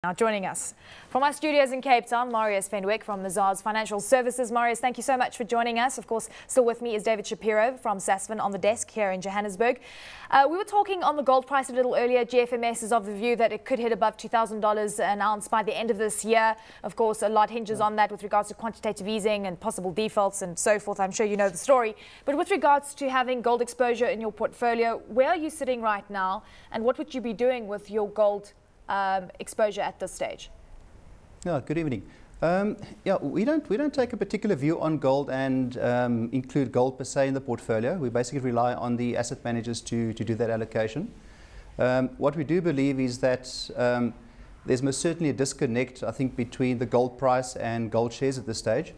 Now joining us from our studios in Cape Town, Marius Fenwick from Mazars Financial Services. Marius, thank you so much for joining us. Of course, still with me is David Shapiro from Sasfin on the desk here in Johannesburg. We were talking on the gold price a little earlier. GFMS is of the view that it could hit above $2,000 an ounce by the end of this year. Of course, a lot hinges on that with regards to quantitative easing and possible defaults and so forth. I'm sure you know the story. But with regards to having gold exposure in your portfolio, where are you sitting right now and what would you be doing with your gold exposure at this stage? Yeah, good evening. Yeah, we don't take a particular view on gold and include gold per se in the portfolio. We basically rely on the asset managers to do that allocation. What we do believe is that there's most certainly a disconnect, I think, between the gold price and gold shares at this stage.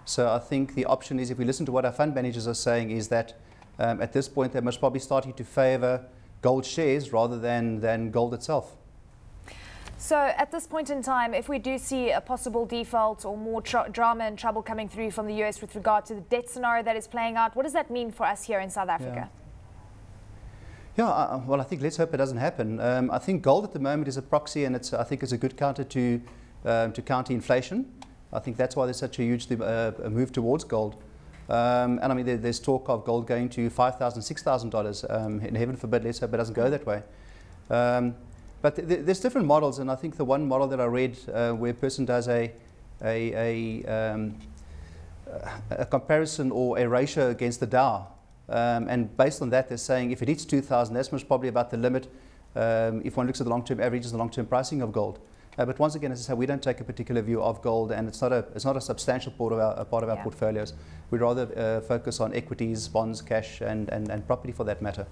So I think the option is, if we listen to what our fund managers are saying, is that at this point they must probably starting to favour gold shares rather than gold itself. So at this point in time, if we do see a possible default or more drama and trouble coming through from the US with regard to the debt scenario that is playing out, what does that mean for us here in South Africa? Yeah, well, I think let's hope it doesn't happen. I think gold at the moment is a proxy, and I think it's a good counter to counter inflation. I think that's why there's such a huge move towards gold. And I mean, there's talk of gold going to $5,000, $6,000. And heaven forbid, let's hope it doesn't go that way. But there's different models, and I think the one model that I read where a person does a comparison or a ratio against the Dow, and based on that they're saying if it hits 2,000, that's most probably about the limit if one looks at the long-term averages and the long-term pricing of gold. But once again, as I say, we don't take a particular view of gold, and it's not a substantial part of our portfolios. We'd rather focus on equities, bonds, cash, and property for that matter.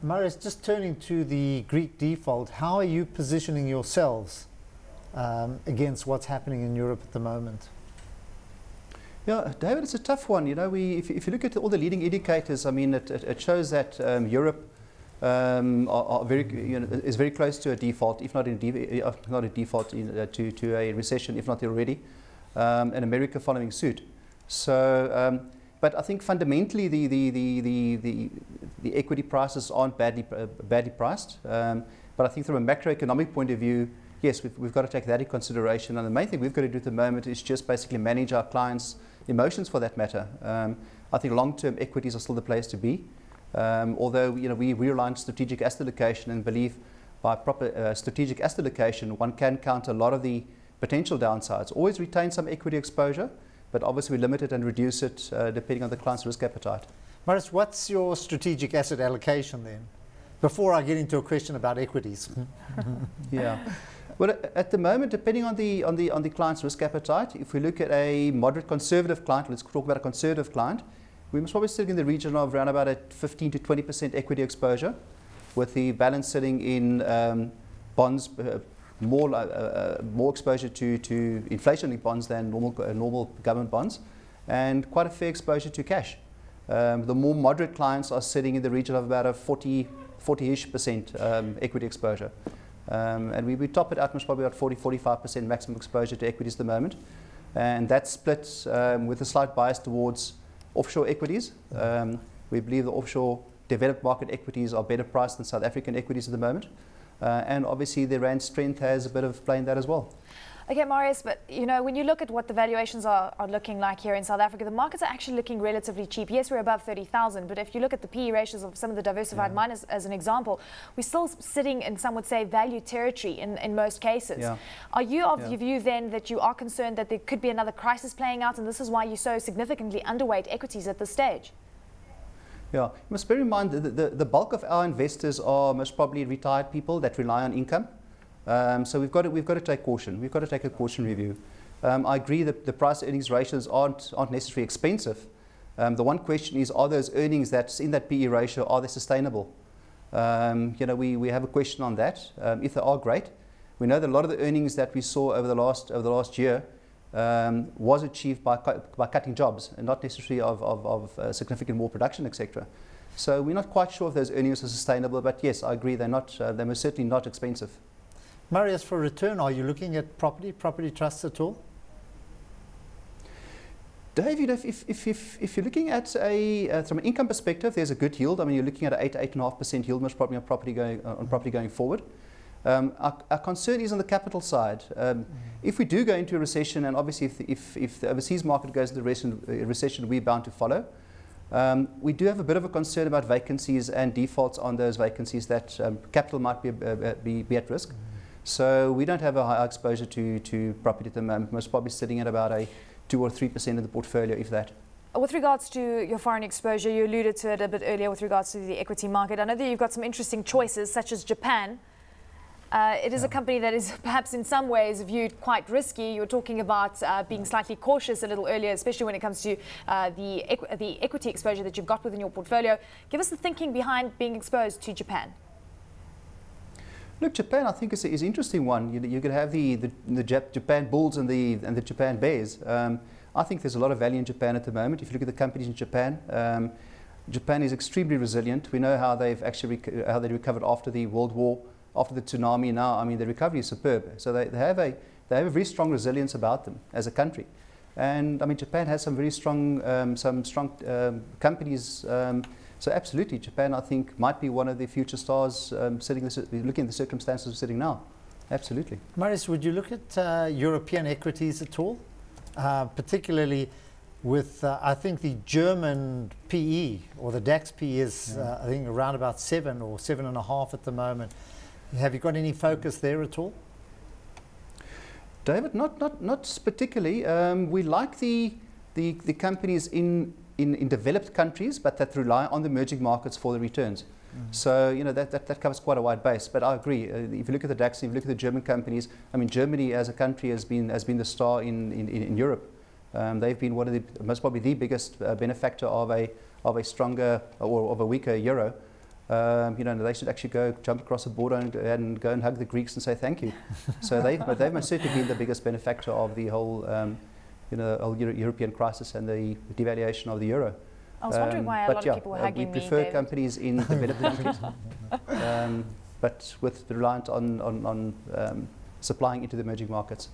Marius, just turning to the Greek default, how are you positioning yourselves against what's happening in Europe at the moment? Yeah, David, it's a tough one. You know, if you look at all the leading indicators, I mean, it shows that Europe is very close to a default, if not a default, to a recession, if not already, and America following suit. So. But I think fundamentally the equity prices aren't badly priced. But I think from a macroeconomic point of view, yes, we've got to take that into consideration. And the main thing we've got to do at the moment is just basically manage our clients' emotions for that matter. I think long-term equities are still the place to be. Although we rely on strategic asset allocation and believe by proper strategic asset allocation, one can counter a lot of the potential downsides. Always retain some equity exposure, but obviously we limit it and reduce it depending on the client's risk appetite. Marius, what's your strategic asset allocation then? Before I get into a question about equities. Yeah. Well, at the moment, depending on the client's risk appetite, if we look at a moderate conservative client, let's talk about a conservative client, we must probably sit in the region of around about a 15 to 20% equity exposure, with the balance sitting in bonds, more exposure to inflation-linked bonds than normal government bonds, and quite a fair exposure to cash. The more moderate clients are sitting in the region of about a 40-ish% equity exposure. And we top it out most probably about 40-45% maximum exposure to equities at the moment. And that splits with a slight bias towards offshore equities. We believe the offshore developed market equities are better priced than South African equities at the moment. And obviously the rand strength has a bit of play in that as well. Okay, Marius, but when you look at what the valuations are looking like here in South Africa, the markets are actually looking relatively cheap. Yes, we're above 30,000, but if you look at the PE ratios of some of the diversified miners as an example, we're still sitting in, some would say, value territory in most cases. Yeah. Are you of the view then that you are concerned that there could be another crisis playing out, and this is why you're so significantly underweight equities at this stage? Yeah, you must bear in mind that the bulk of our investors are most probably retired people that rely on income. So we've got to take caution. We've got to take a cautionary view. I agree that the price-earnings ratios aren't necessarily expensive. The one question is, are those earnings that's in that PE ratio, are they sustainable? We have a question on that. If they are, great. We know that a lot of the earnings that we saw over the last year was achieved by cutting jobs and not necessarily of significant more production, etc. So we're not quite sure if those earnings are sustainable, but yes, I agree they're most certainly not expensive. Marius, for return, are you looking at property trusts at all? Dave, if you're looking at from an income perspective, there's a good yield. I mean, you're looking at an 8.5% yield most probably on property going forward. Our concern is on the capital side. If we do go into a recession, and obviously if the overseas market goes into recession, we're bound to follow. We do have a bit of a concern about vacancies and defaults on those vacancies that capital might be at risk. So we don't have a high exposure to property at the moment. Most probably sitting at about a 2 or 3% of the portfolio, if that. With regards to your foreign exposure, you alluded to it a bit earlier with regards to the equity market. I know that you've got some interesting choices, such as Japan. It is a company that is perhaps in some ways viewed quite risky. You were talking about being slightly cautious a little earlier, especially when it comes to the equity exposure that you've got within your portfolio. Give us the thinking behind being exposed to Japan. Look, Japan, I think is an interesting one. You could have the Japan Bulls and the Japan Bears. I think there's a lot of value in Japan at the moment. If you look at the companies in Japan, Japan is extremely resilient. We know how they've actually how they recovered after the World War, after the tsunami. Now, I mean, the recovery is superb. So they have a very strong resilience about them as a country. And I mean, Japan has some very strong companies. So absolutely, Japan, I think, might be one of the future stars. Looking at the circumstances we're sitting now, absolutely. Marius, would you look at European equities at all? Particularly with, I think the German PE, or the DAX PE is, I think, around about 7 or 7.5 at the moment. Have you got any focus there at all? David, not particularly. We like the companies in developed countries, but that rely on the emerging markets for the returns. So, you know, that covers quite a wide base. But I agree. If you look at the DAX, if you look at the German companies, I mean, Germany as a country has been the star in Europe. They've been one of the most probably the biggest benefactor of a stronger or of a weaker euro. You know, they should actually jump across the border and go and hug the Greeks and say thank you. So they've most certainly been the biggest benefactor of the whole European crisis and the devaluation of the euro. I was wondering why a lot of people were hugging me. We prefer companies in developed countries, but with reliant on supplying into the emerging markets.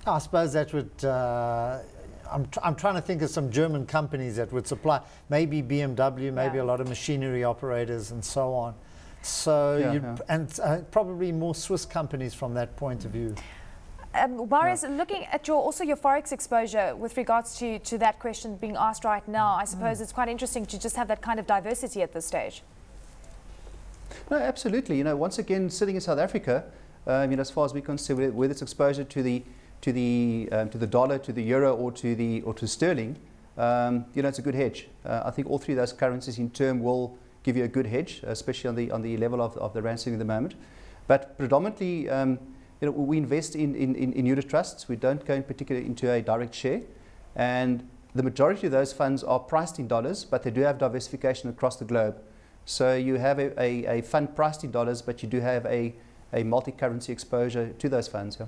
I suppose that would. I'm trying to think of some German companies that would supply, maybe BMW, maybe a lot of machinery operators and so on. So and probably more Swiss companies from that point of view. Marius, looking at your Forex exposure with regards to that question being asked right now, I suppose it's quite interesting to just have that kind of diversity at this stage. No, absolutely. You know, once again, sitting in South Africa, you know, as far as we consider, with its exposure to the dollar, to the euro, or to sterling, you know, it's a good hedge. I think all three of those currencies in turn will give you a good hedge, especially on the level of the rand sitting at the moment. But predominantly, you know, we invest in unit trusts. We don't go in particular into a direct share, and the majority of those funds are priced in dollars, but they do have diversification across the globe. So you have a fund priced in dollars, but you do have a multi-currency exposure to those funds. Yeah.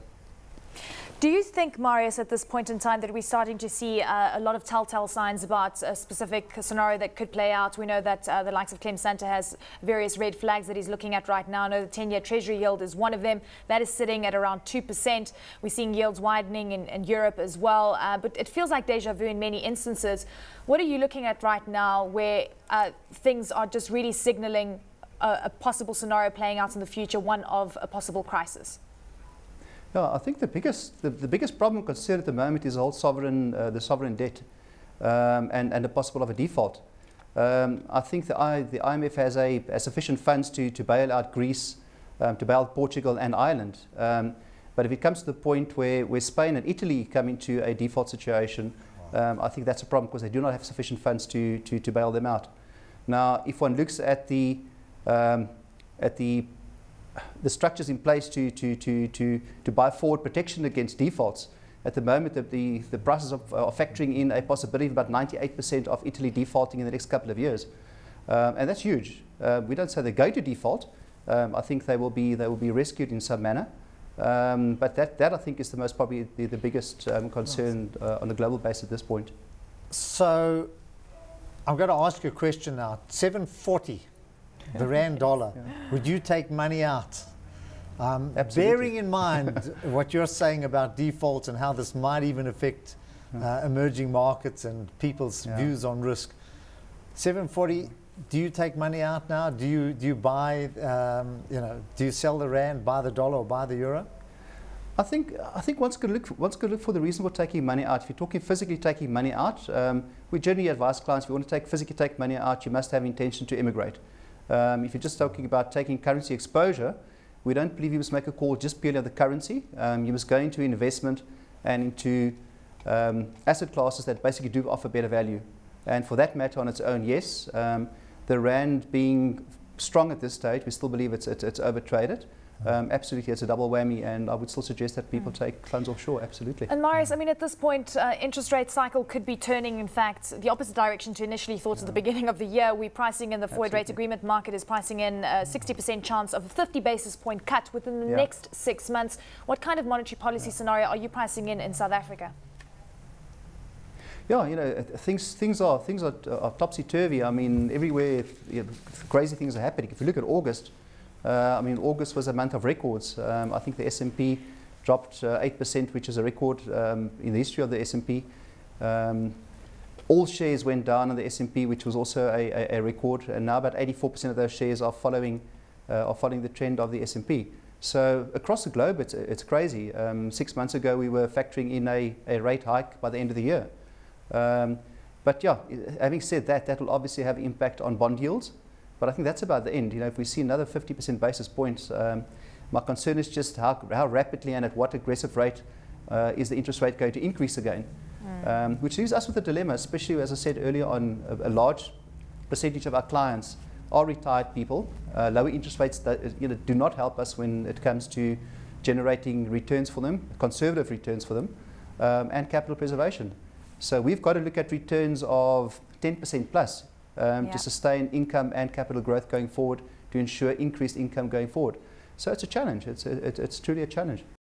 Do you think, Marius, at this point in time that we're starting to see a lot of telltale signs about a specific scenario that could play out? We know that the likes of Clem Santa has various red flags that he's looking at right now. I know the 10-year Treasury yield is one of them. That is sitting at around 2%. We're seeing yields widening in Europe as well. But it feels like deja vu in many instances. What are you looking at right now where things are just really signaling a possible scenario playing out in the future, one of a possible crisis? Yeah, I think the biggest problem concerned at the moment is the whole sovereign debt and the possible of a default. I think the IMF has sufficient funds to bail out Greece, to bail out Portugal and Ireland. But if it comes to the point where Spain and Italy come into a default situation, I think that's a problem because they do not have sufficient funds to bail them out. Now, if one looks at the structures in place to buy forward protection against defaults, at the moment the prices are factoring in a possibility of about 98% of Italy defaulting in the next couple of years, and that's huge. We don't say they're going to default. I think they will be rescued in some manner, but that I think is the most probably the biggest concern on a global basis at this point. So I'm going to ask you a question now. 740. The rand dollar. Yeah. Would you take money out? Bearing in mind what you're saying about defaults and how this might even affect emerging markets and people's views on risk, 740, do you take money out now? Do you buy, do you sell the rand, buy the dollar, or buy the euro? I think one's going to look for the reason for taking money out. If you're talking physically taking money out, we generally advise clients if you want to physically take money out, you must have intention to immigrate. If you're just talking about taking currency exposure, we don't believe you must make a call just purely on the currency. You must go into investment and into asset classes that basically do offer better value. And for that matter on its own, yes, the rand being strong at this stage, we still believe it's overtraded. Absolutely, it's a double whammy, and I would still suggest that people take funds offshore, absolutely. And Marius, I mean, at this point, interest rate cycle could be turning, in fact, the opposite direction to initially thought at the beginning of the year. We're pricing in the forward rate agreement market is pricing in a 60% chance of a 50 basis point cut within the next 6 months. What kind of monetary policy scenario are you pricing in South Africa? Yeah, you know, things are topsy-turvy. I mean, everywhere crazy things are happening. If you look at August, I mean, August was a month of records. I think the S&P dropped 8%, which is a record in the history of the S&P. All shares went down on the S&P, which was also a record, and now about 84% of those shares are following the trend of the S&P. So across the globe, it's crazy. 6 months ago, we were factoring in a rate hike by the end of the year. But yeah, having said that, that will obviously have impact on bond yields. But I think that's about the end. You know, if we see another 50% basis points, my concern is just how rapidly and at what aggressive rate is the interest rate going to increase again. Which leaves us with a dilemma, especially as I said earlier on, a large percentage of our clients are retired people. Lower interest rates do not help us when it comes to generating returns for them, conservative returns for them, and capital preservation. So we've got to look at returns of 10% plus. To sustain income and capital growth going forward, to ensure increased income going forward. So it's a challenge. It's truly a challenge.